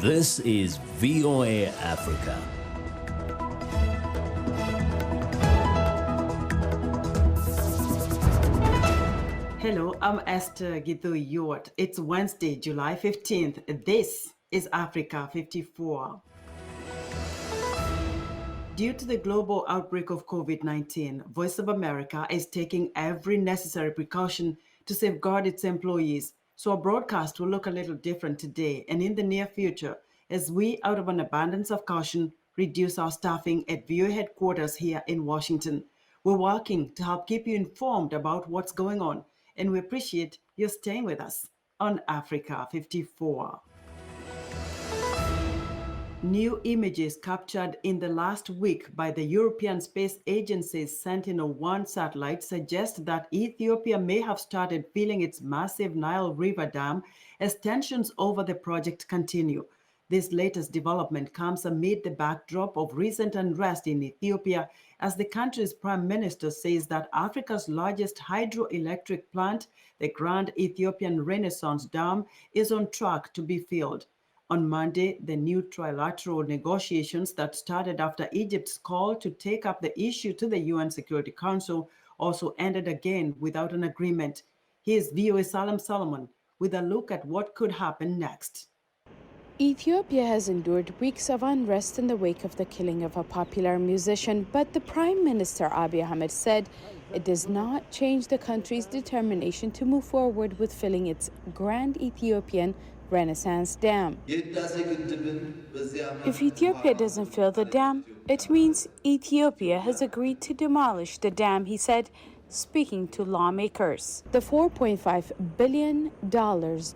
This is VOA Africa. Hello, I'm Esther Githui-Ewart. It's Wednesday, July 15th. This is Africa 54. Due to the global outbreak of COVID-19, Voice of America is taking every necessary precaution to safeguard its employees. So our broadcast will look a little different today and in the near future as we, out of an abundance of caution, reduce our staffing at VOA headquarters here in Washington. We're working to help keep you informed about what's going on, and we appreciate you staying with us on Africa 54. New images captured in the last week by the European Space Agency's Sentinel-1 satellite suggest that Ethiopia may have started filling its massive Nile River dam as tensions over the project continue. This latest development comes amid the backdrop of recent unrest in Ethiopia as the country's prime minister says that Africa's largest hydroelectric plant, the Grand Ethiopian Renaissance Dam, is on track to be filled. On Monday, the new trilateral negotiations that started after Egypt's call to take up the issue to the UN Security Council also ended again without an agreement. Here's VOA Salam Solomon with a look at what could happen next. Ethiopia has endured weeks of unrest in the wake of the killing of a popular musician, but the Prime Minister Abiy Ahmed said it does not change the country's determination to move forward with filling its Grand Ethiopian Renaissance Dam. If Ethiopia doesn't fill the dam, it means Ethiopia has agreed to demolish the dam, he said, speaking to lawmakers. The $4.5 billion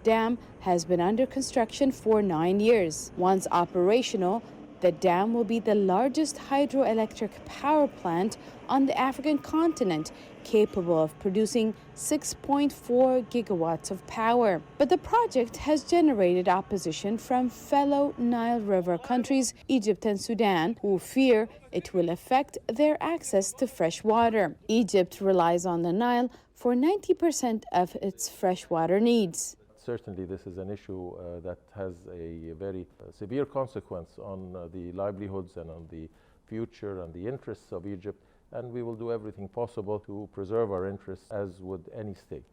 dam has been under construction for 9 years. Once operational, the dam will be the largest hydroelectric power plant on the African continent, capable of producing 6.4 gigawatts of power. But the project has generated opposition from fellow Nile River countries, Egypt and Sudan, who fear it will affect their access to fresh water. Egypt relies on the Nile for 90% of its freshwater needs. Certainly, this is an issue that has a very severe consequence on the livelihoods and on the future and the interests of Egypt, and we will do everything possible to preserve our interests as would any state.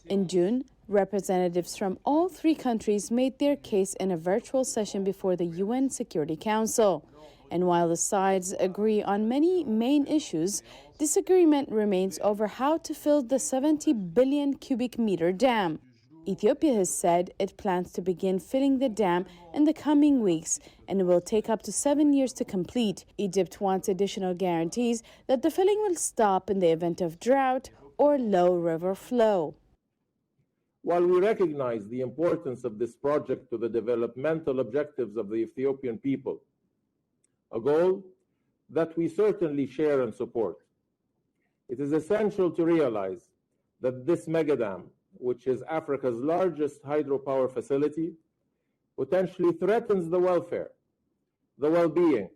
In June, representatives from all three countries made their case in a virtual session before the UN Security Council. And while the sides agree on many main issues, disagreement remains over how to fill the 70 billion cubic meter dam. Ethiopia has said it plans to begin filling the dam in the coming weeks, and it will take up to 7 years to complete. Egypt wants additional guarantees that the filling will stop in the event of drought or low river flow. While we recognize the importance of this project to the developmental objectives of the Ethiopian people, a goal that we certainly share and support, it is essential to realize that this megadam, which is Africa's largest hydropower facility, potentially threatens the welfare, the well-being,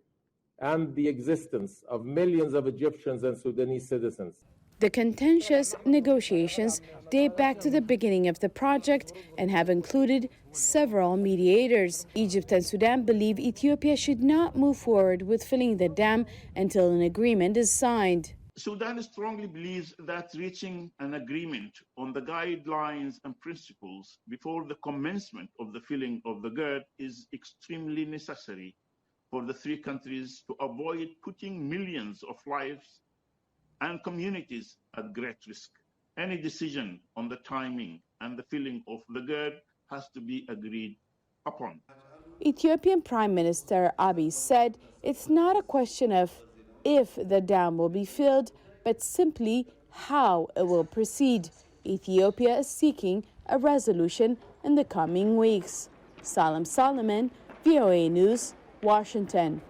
and the existence of millions of Egyptians and Sudanese citizens. The contentious negotiations date back to the beginning of the project and have included several mediators. Egypt and Sudan believe Ethiopia should not move forward with filling the dam until an agreement is signed. Sudan strongly believes that reaching an agreement on the guidelines and principles before the commencement of the filling of the GERD is extremely necessary for the three countries to avoid putting millions of lives and communities at great risk. Any decision on the timing and the filling of the GERD has to be agreed upon. Ethiopian Prime Minister Abiy said it's not a question of if the dam will be filled, but simply how it will proceed. Ethiopia is seeking a resolution in the coming weeks. Salam Solomon, VOA News, Washington.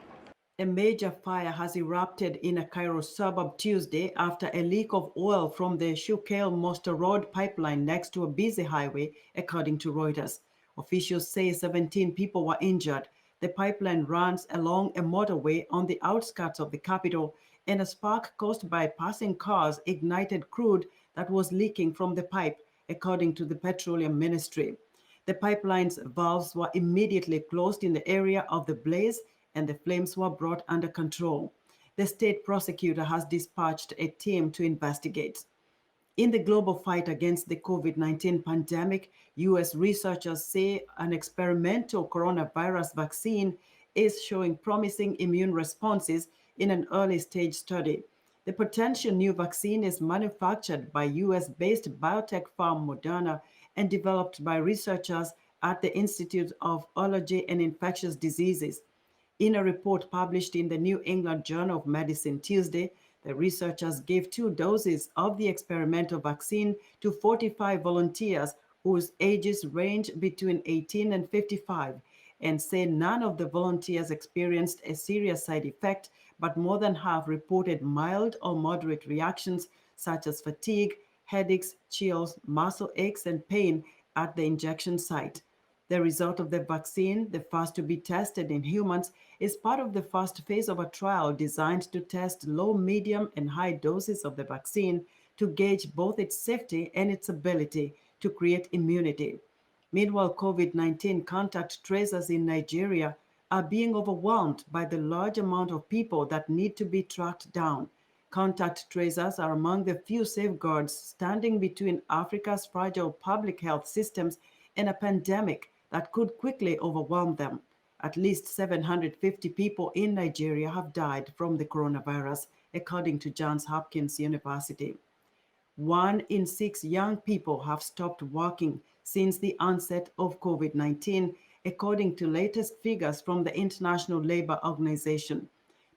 A major fire has erupted in a Cairo suburb Tuesday after a leak of oil from the Shuqair-Mostorod pipeline next to a busy highway, according to Reuters. Officials say 17 people were injured. The pipeline runs along a motorway on the outskirts of the capital, and a spark caused by passing cars ignited crude that was leaking from the pipe, according to the petroleum ministry. The pipeline's valves were immediately closed in the area of the blaze, and the flames were brought under control. The state prosecutor has dispatched a team to investigate. In the global fight against the COVID-19 pandemic, U.S. researchers say an experimental coronavirus vaccine is showing promising immune responses in an early-stage study. The potential new vaccine is manufactured by U.S.-based biotech firm Moderna and developed by researchers at the Institute of Allergy and Infectious Diseases. In a report published in the New England Journal of Medicine Tuesday, the researchers gave 2 doses of the experimental vaccine to 45 volunteers whose ages range between 18 and 55, and say none of the volunteers experienced a serious side effect, but more than half reported mild or moderate reactions such as fatigue, headaches, chills, muscle aches, and pain at the injection site. The result of the vaccine, the first to be tested in humans, is part of the first phase of a trial designed to test low, medium, and high doses of the vaccine to gauge both its safety and its ability to create immunity. Meanwhile, COVID-19 contact tracers in Nigeria are being overwhelmed by the large amount of people that need to be tracked down. Contact tracers are among the few safeguards standing between Africa's fragile public health systems and a pandemic that could quickly overwhelm them. At least 750 people in Nigeria have died from the coronavirus, according to Johns Hopkins University. 1 in 6 young people have stopped working since the onset of COVID-19, according to latest figures from the International Labour Organization.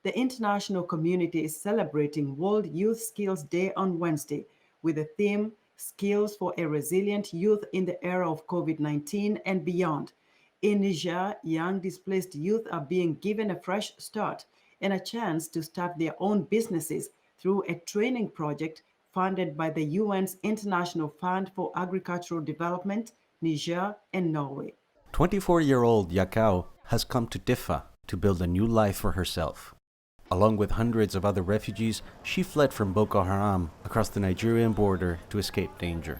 The international community is celebrating World Youth Skills Day on Wednesday with the theme Skills for a Resilient Youth in the Era of COVID-19 and Beyond. In Niger, young displaced youth are being given a fresh start and a chance to start their own businesses through a training project funded by the UN's International Fund for Agricultural Development, Niger, and Norway. 24-year-old Yakao has come to Diffa to build a new life for herself. Along with hundreds of other refugees, she fled from Boko Haram across the Nigerian border to escape danger.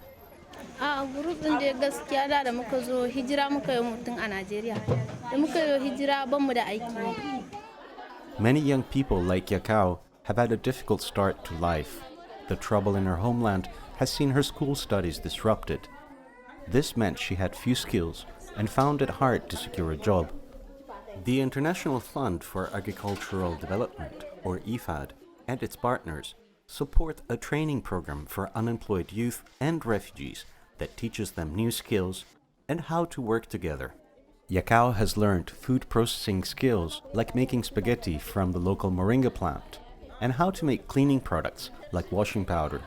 Many young people like Yakao have had a difficult start to life. The trouble in her homeland has seen her school studies disrupted. This meant she had few skills and found it hard to secure a job. The International Fund for Agricultural Development, or IFAD, and its partners support a training program for unemployed youth and refugees that teaches them new skills and how to work together. Yakao has learned food processing skills like making spaghetti from the local moringa plant and how to make cleaning products like washing powder.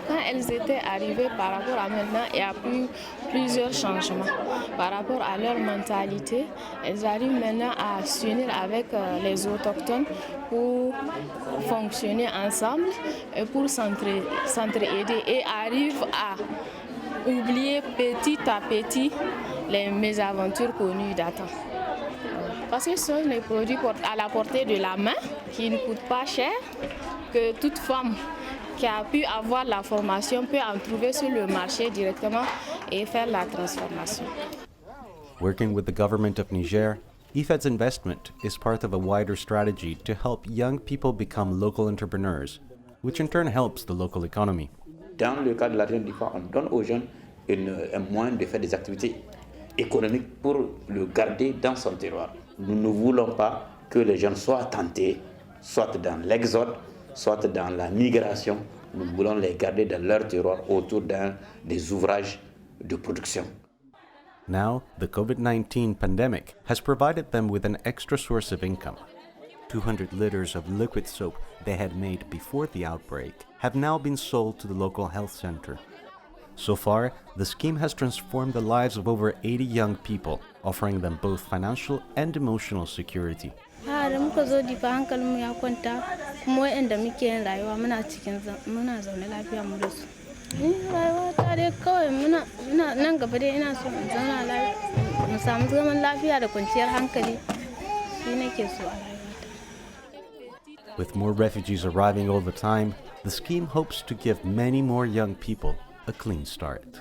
Quand elles étaient arrivées par rapport à maintenant, il y a eu plusieurs changements. Par rapport à leur mentalité, elles arrivent maintenant à s'unir avec les autochtones pour fonctionner ensemble et pour s'entraider et arrivent à oublier petit à petit les mésaventures connues d'antan. Parce que ce sont les produits à la portée de la main qui ne coûtent pas cher, que toute femme qui a pu avoir la formation peut en trouver sur le marché directement et faire la transformation. Working with the government of Niger, IFAD's investment is part of a wider strategy to help young people become local entrepreneurs, which in turn helps the local economy. Dans le cadre de la région d'IFA, on donne aux jeunes un moyen de faire des activités économiques pour le garder dans son terroir. Nous ne voulons pas que les jeunes soient tentés, soit dans l'exode, soit dans la migration. Nous voulons les garder dans leur terroir autour des ouvrages de production. Now, the COVID-19 pandemic has provided them with an extra source of income. 200 liters of liquid soap they had made before the outbreak have now been sold to the local health center. So far, the scheme has transformed the lives of over 80 young people, offering them both financial and emotional security. Da muka zo difa hankalinmu ya kwanta kuma waɗanda muke yin rayuwa muna zaune lafiya mu da su. Rayuwa ta dai kawai muna nan gaba dai ina so in zauna lafiya mu samu zaman lafiya da kwanciyar hankali shi nake so a rayuwata. With more refugees arriving all the time, the scheme hopes to give many more young people a clean start.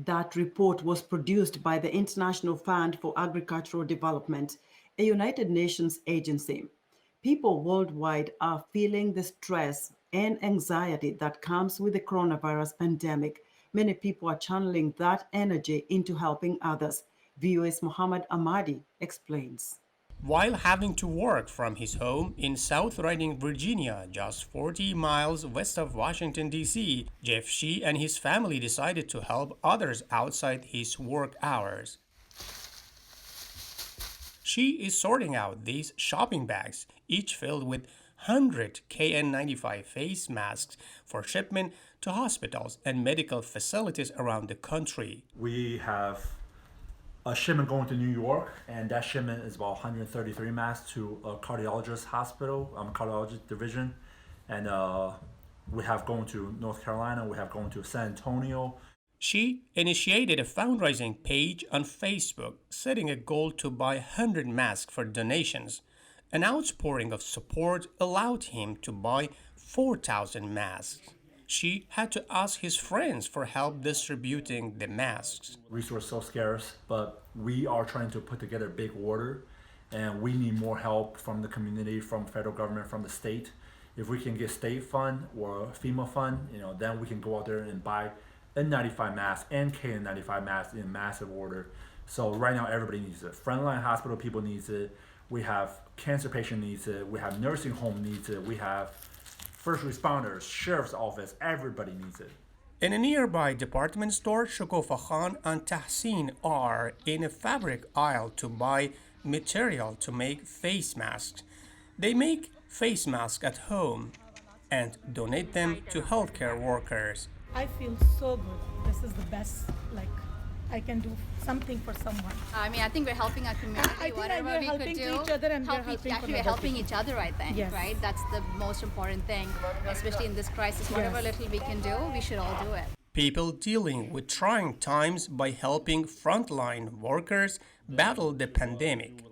That report was produced by the International Fund for Agricultural Development, a United Nations agency. People worldwide are feeling the stress and anxiety that comes with the coronavirus pandemic. Many people are channeling that energy into helping others. VOA's Mohammed Ahmadi explains. While having to work from his home in South Riding, Virginia, just 40 miles west of Washington, D.C., Jeff Shee and his family decided to help others outside his work hours. She is sorting out these shopping bags, each filled with 100 KN95 face masks for shipment to hospitals and medical facilities around the country. We have a shipment going to New York, and that shipment is about 133 masks to a cardiologist hospital, cardiology division. And we have going to North Carolina, we have going to San Antonio. She initiated a fundraising page on Facebook, setting a goal to buy 100 masks for donations. An outpouring of support allowed him to buy 4,000 masks. She had to ask his friends for help distributing the masks. Resources are so scarce, but we are trying to put together a big order, and we need more help from the community, from federal government, from the state. If we can get state fund or FEMA fund, then we can go out there and buy N95 masks and KN95 masks in massive order. So right now everybody needs it. Frontline hospital people needs it. We have cancer patient needs it. We have nursing home needs it. We have first responders, sheriff's office, everybody needs it. In a nearby department store, Shukofa Khan and Tahsin are in a fabric aisle to buy material to make face masks. They make face masks at home and donate them to healthcare workers. I feel so good. This is the best, I can do something for someone. I think we're helping our community. Whatever we could do, each other and we're helping each other, I think, yes. Right? That's the most important thing, especially in this crisis. Whatever little we can do, we should all do it. People dealing with trying times by helping frontline workers battle the pandemic.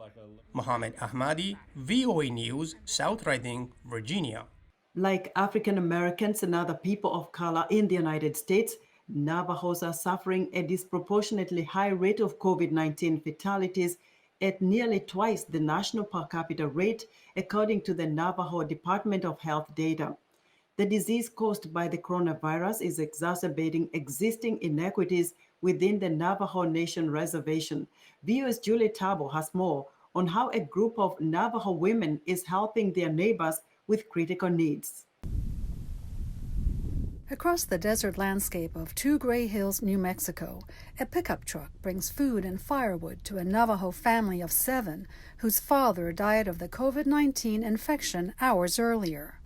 Mohammed Ahmadi, VOA News, South Riding, Virginia. Like African Americans and other people of color in the United States, Navajos are suffering a disproportionately high rate of COVID-19 fatalities at nearly twice the national per capita rate, according to the Navajo Department of Health data. The disease caused by the coronavirus is exacerbating existing inequities within the Navajo Nation reservation. VOA's Julie Tabo has more on how a group of Navajo women is helping their neighbors with critical needs. Across the desert landscape of Two Gray Hills, New Mexico, a pickup truck brings food and firewood to a Navajo family of 7 whose father died of the COVID-19 infection hours earlier.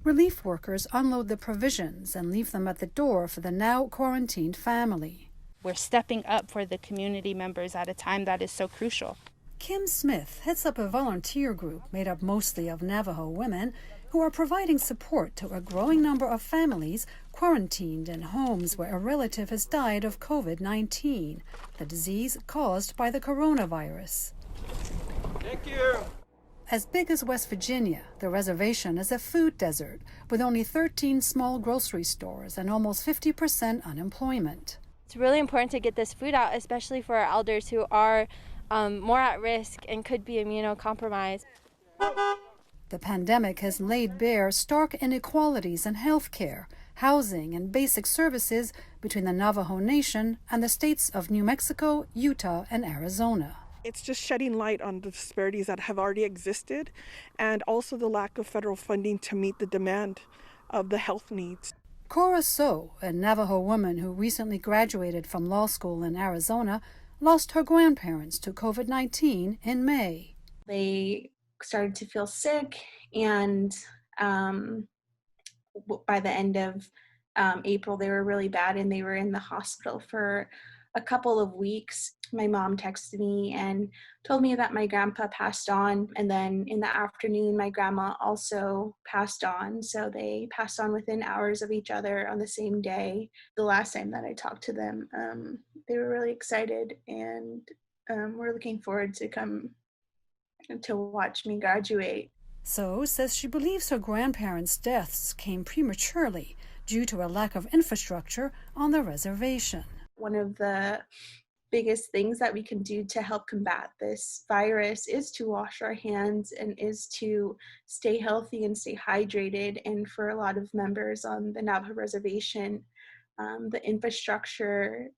Relief workers unload the provisions and leave them at the door for the now quarantined family. We're stepping up for the community members at a time that is so crucial. Kim Smith heads up a volunteer group made up mostly of Navajo women who are providing support to a growing number of families quarantined in homes where a relative has died of COVID-19, the disease caused by the coronavirus. Thank you. As big as West Virginia, the reservation is a food desert with only 13 small grocery stores and almost 50% unemployment. It's really important to get this food out, especially for our elders who are more at risk and could be immunocompromised. The pandemic has laid bare stark inequalities in health care, housing, and basic services between the Navajo Nation and the states of New Mexico, Utah, and Arizona. It's just shedding light on the disparities that have already existed and also the lack of federal funding to meet the demand of the health needs. Cora So, a Navajo woman who recently graduated from law school in Arizona, lost her grandparents to COVID-19 in May. They started to feel sick, and by the end of April, they were really bad, and they were in the hospital for a couple of weeks. My mom texted me and told me that my grandpa passed on, and then in the afternoon, my grandma also passed on. So they passed on within hours of each other on the same day. The last time that I talked to them, they were really excited, and we're looking forward to come to watch me graduate. So says she believes her grandparents' deaths came prematurely due to a lack of infrastructure on the reservation. One of the biggest things that we can do to help combat this virus is to wash our hands and is to stay healthy and stay hydrated. And for a lot of members on the Navajo reservation, the infrastructure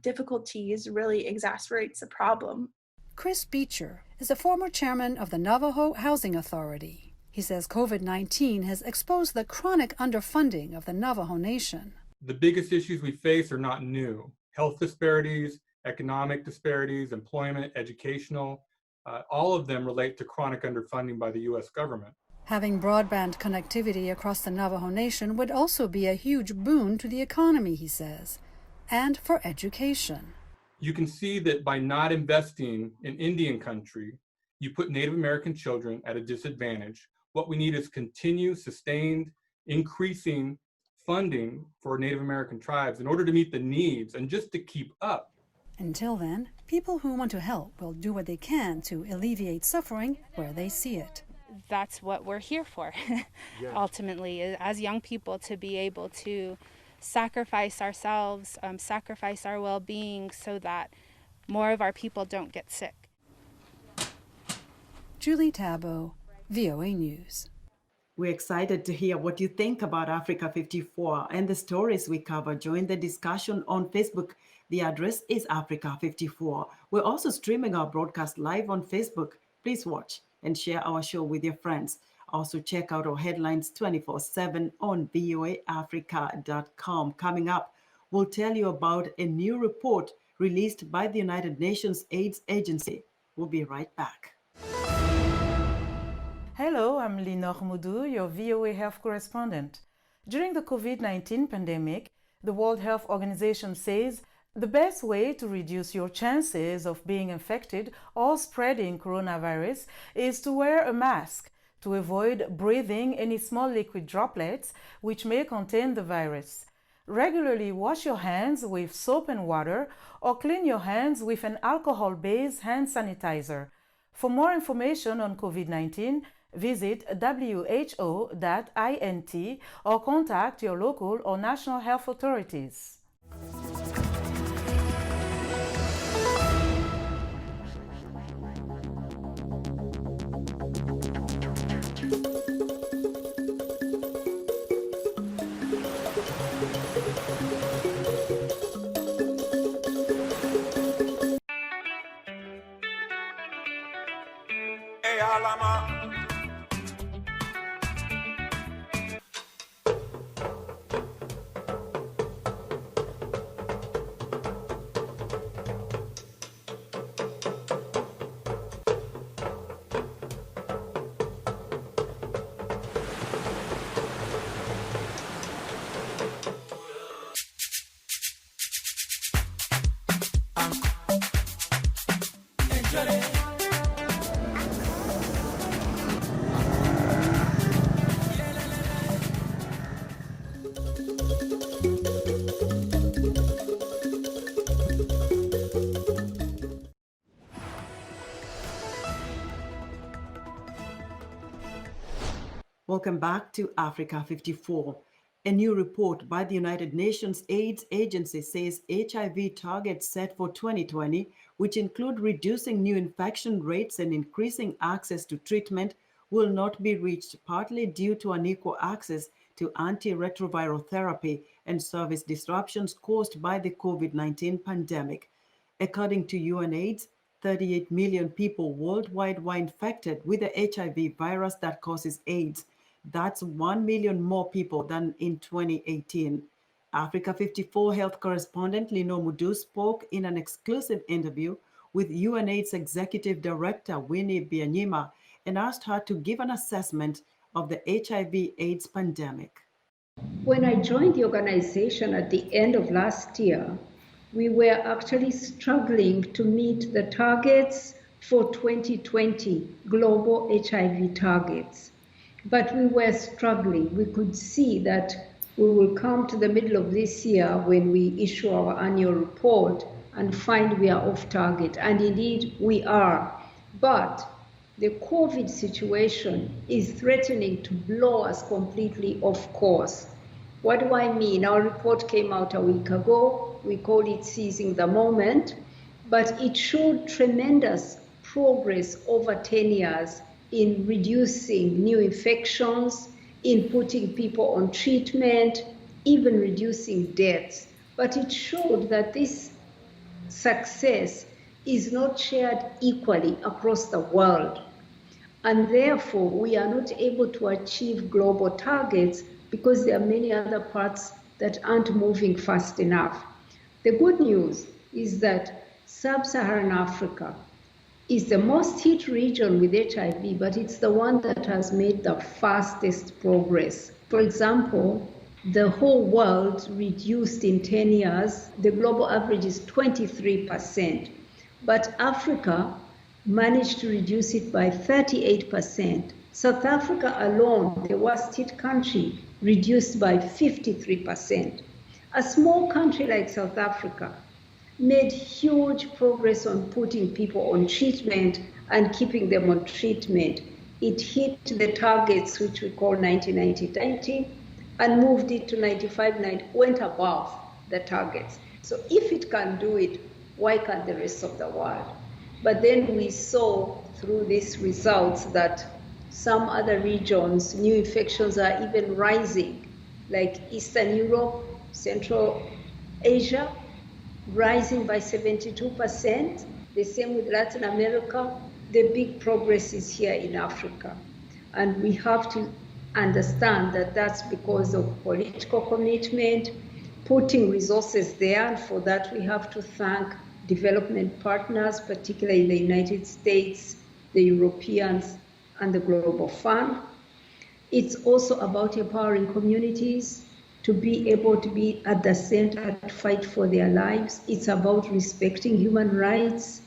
difficulties really exacerbates the problem. Chris Beecher is the former chairman of the Navajo Housing Authority. He says COVID-19 has exposed the chronic underfunding of the Navajo Nation. The biggest issues we face are not new. Health disparities, economic disparities, employment, educational, all of them relate to chronic underfunding by the U.S. government. Having broadband connectivity across the Navajo Nation would also be a huge boon to the economy, he says, and for education. You can see that by not investing in Indian country, you put Native American children at a disadvantage. What we need is continued, sustained, increasing funding for Native American tribes in order to meet the needs and just to keep up. Until then, people who want to help will do what they can to alleviate suffering where they see it. That's what we're here for, ultimately, as young people, to be able to sacrifice ourselves, sacrifice our well-being so that more of our people don't get sick. Julie Tabo, VOA News. We're excited to hear what you think about Africa 54 and the stories we cover. Join the discussion on Facebook. The address is Africa 54. We're also streaming our broadcast live on Facebook. Please watch and share our show with your friends. Also check out our headlines 24/7 on voaafrica.com. Coming up, we'll tell you about a new report released by the United Nations AIDS Agency. We'll be right back. Hello, I'm Linor Moudou, your VOA Health correspondent. During the COVID-19 pandemic, the World Health Organization says the best way to reduce your chances of being infected or spreading coronavirus is to wear a mask to avoid breathing any small liquid droplets which may contain the virus. Regularly wash your hands with soap and water or clean your hands with an alcohol-based hand sanitizer. For more information on COVID-19, visit who.int or contact your local or national health authorities. Welcome back to Africa 54. A new report by the United Nations AIDS Agency says HIV targets set for 2020, which include reducing new infection rates and increasing access to treatment, will not be reached, partly due to unequal access to antiretroviral therapy and service disruptions caused by the COVID-19 pandemic. According to UNAIDS, 38 million people worldwide were infected with the HIV virus that causes AIDS. That's 1 million more people than in 2018. Africa 54 health correspondent Linor Moudou spoke in an exclusive interview with UNAIDS Executive Director Winnie Byanyima and asked her to give an assessment of the HIV/AIDS pandemic. When I joined the organization at the end of last year, we were actually struggling to meet the targets for 2020, global HIV targets. But we were struggling. We could see that we will come to the middle of this year when we issue our annual report and find we are off target. And indeed, we are. But the COVID situation is threatening to blow us completely off course. What do I mean? Our report came out a week ago. We call it Seizing the Moment, but it showed tremendous progress over 10 years in reducing new infections, in putting people on treatment, even reducing deaths. But it showed that this success is not shared equally across the world. And therefore, we are not able to achieve global targets because there are many other parts that aren't moving fast enough. The good news is that sub-Saharan Africa is the most hit region with HIV, but it's the one that has made the fastest progress. For example, the whole world reduced in 10 years. The global average is 23%, but Africa managed to reduce it by 38%. South Africa alone, the worst hit country, reduced by 53%. A small country like South Africa made huge progress on putting people on treatment and keeping them on treatment. It hit the targets, which we call 90-90-90, and moved it to 95-90, went above the targets. So if it can do it, why can't the rest of the world? But then we saw through these results that some other regions, new infections are even rising, like Eastern Europe, Central Asia, rising by 72%. The same with Latin America. The big progress is here in Africa. And we have to understand that that's because of political commitment, putting resources there. And for that, we have to thank development partners, particularly the United States, the Europeans, and the Global Fund. It's also about empowering communities to be able to be at the center to fight for their lives. It's about respecting human rights.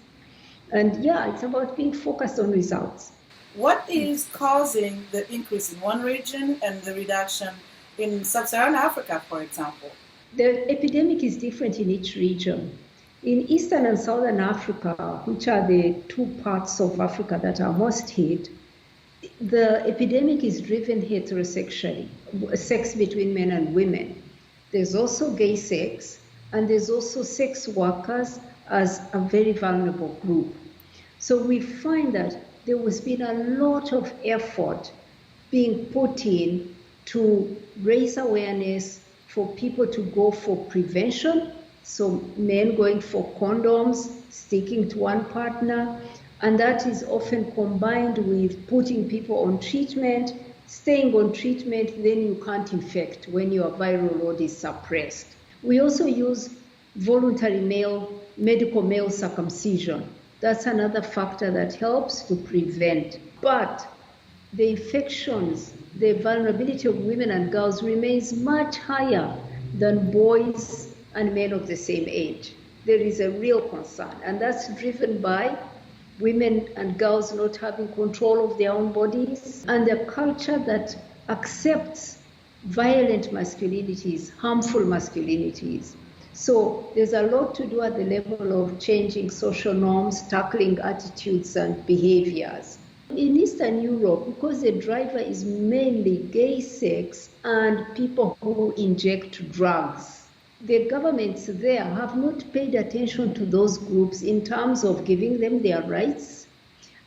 And yeah, it's about being focused on results. What is causing the increase in one region and the reduction in sub-Saharan Africa, for example? The epidemic is different in each region. In Eastern and Southern Africa, which are the two parts of Africa that are most hit, the epidemic is driven heterosexually, sex between men and women. There's also gay sex, and there's also sex workers as a very vulnerable group. So we find that there has been a lot of effort being put in to raise awareness for people to go for prevention. So men going for condoms, sticking to one partner, and that is often combined with putting people on treatment, staying on treatment, then you can't infect when your viral load is suppressed. We also use voluntary medical male circumcision. That's another factor that helps to prevent. But the infections, the vulnerability of women and girls remains much higher than boys and men of the same age. There is a real concern, and that's driven by women and girls not having control of their own bodies and a culture that accepts violent masculinities, harmful masculinities. So there's a lot to do at the level of changing social norms, tackling attitudes and behaviors. In Eastern Europe, because the driver is mainly gay sex and people who inject drugs, the governments there have not paid attention to those groups in terms of giving them their rights,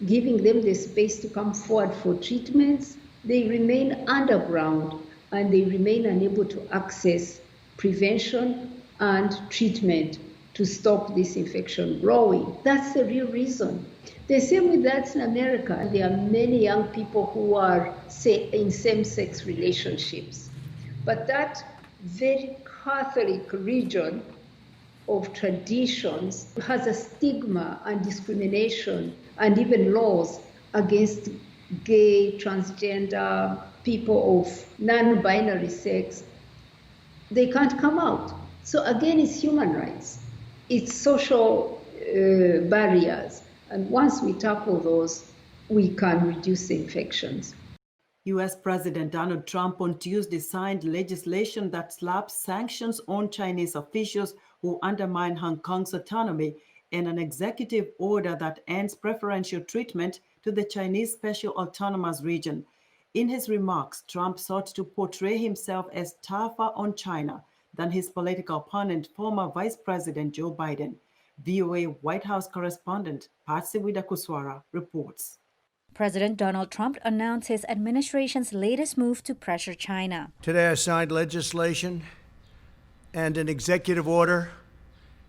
giving them the space to come forward for treatments. They remain underground and they remain unable to access prevention and treatment to stop this infection growing. That's the real reason. The same with Latin America. There are many young people who are, say, in same-sex relationships. But that very Catholic region of traditions has a stigma and discrimination and even laws against gay, transgender, people of non-binary sex. They can't come out. So again, it's human rights. It's social barriers. And once we tackle those, we can reduce the infections. US President Donald Trump on Tuesday signed legislation that slaps sanctions on Chinese officials who undermine Hong Kong's autonomy and an executive order that ends preferential treatment to the Chinese Special Autonomous Region. In his remarks, Trump sought to portray himself as tougher on China than his political opponent, former Vice President Joe Biden. VOA White House correspondent Patsy Widakuswara reports. President Donald Trump announced his administration's latest move to pressure China. Today I signed legislation and an executive order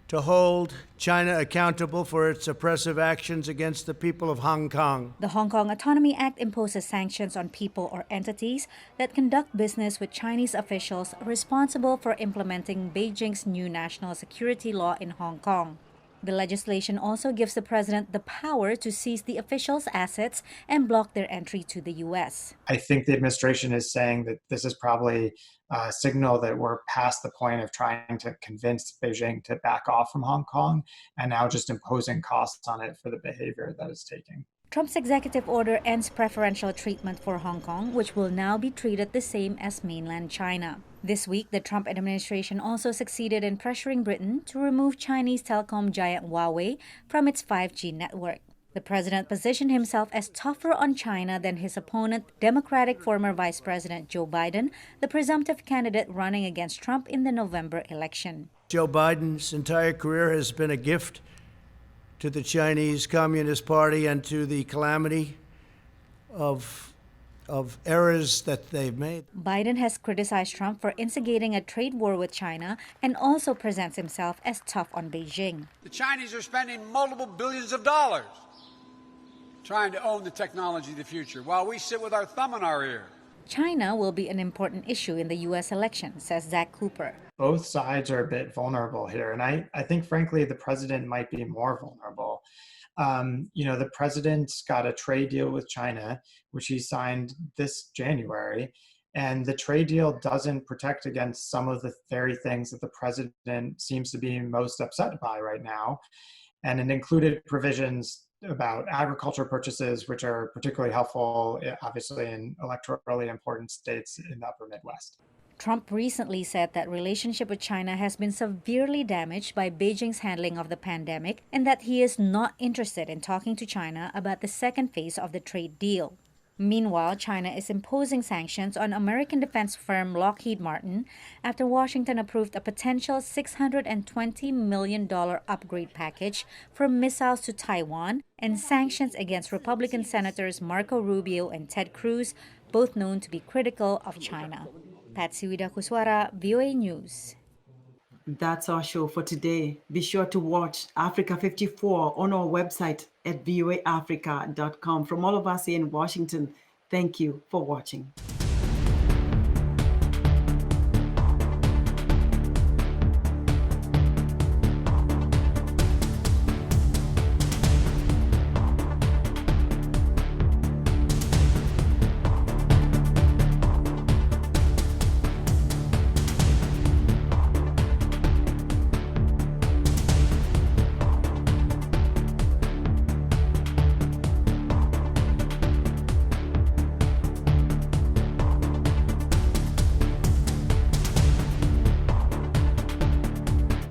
to hold China accountable for its oppressive actions against the people of Hong Kong. The Hong Kong Autonomy Act imposes sanctions on people or entities that conduct business with Chinese officials responsible for implementing Beijing's new national security law in Hong Kong. The legislation also gives the president the power to seize the officials' assets and block their entry to the U.S. I think the administration is saying that this is probably a signal that we're past the point of trying to convince Beijing to back off from Hong Kong and now just imposing costs on it for the behavior that it's taking. Trump's executive order ends preferential treatment for Hong Kong, which will now be treated the same as mainland China. This week, the Trump administration also succeeded in pressuring Britain to remove Chinese telecom giant Huawei from its 5G network. The president positioned himself as tougher on China than his opponent, Democratic former Vice President Joe Biden, the presumptive candidate running against Trump in the November election. Joe Biden's entire career has been a gift to the Chinese Communist Party and to the calamity of errors that they've made. Biden has criticized Trump for instigating a trade war with China and also presents himself as tough on Beijing. The Chinese are spending multiple billions of dollars trying to own the technology of the future while we sit with our thumb in our ear. China will be an important issue in the U.S. election, says Zach Cooper. Both sides are a bit vulnerable here, and I think, frankly, the president might be more vulnerable. The president's got a trade deal with China, which he signed this January, and the trade deal doesn't protect against some of the very things that the president seems to be most upset by right now. And it included provisions about agriculture purchases, which are particularly helpful, obviously, in electorally important states in the upper Midwest. Trump recently said that relationship with China has been severely damaged by Beijing's handling of the pandemic and that he is not interested in talking to China about the second phase of the trade deal. Meanwhile, China is imposing sanctions on American defense firm Lockheed Martin after Washington approved a potential $620 million upgrade package for missiles to Taiwan and sanctions against Republican Senators Marco Rubio and Ted Cruz, both known to be critical of China. Patsy Widakuswara, VOA News. That's our show for today. Be sure to watch Africa 54 on our website at voaafrica.com. From all of us here in Washington, thank you for watching.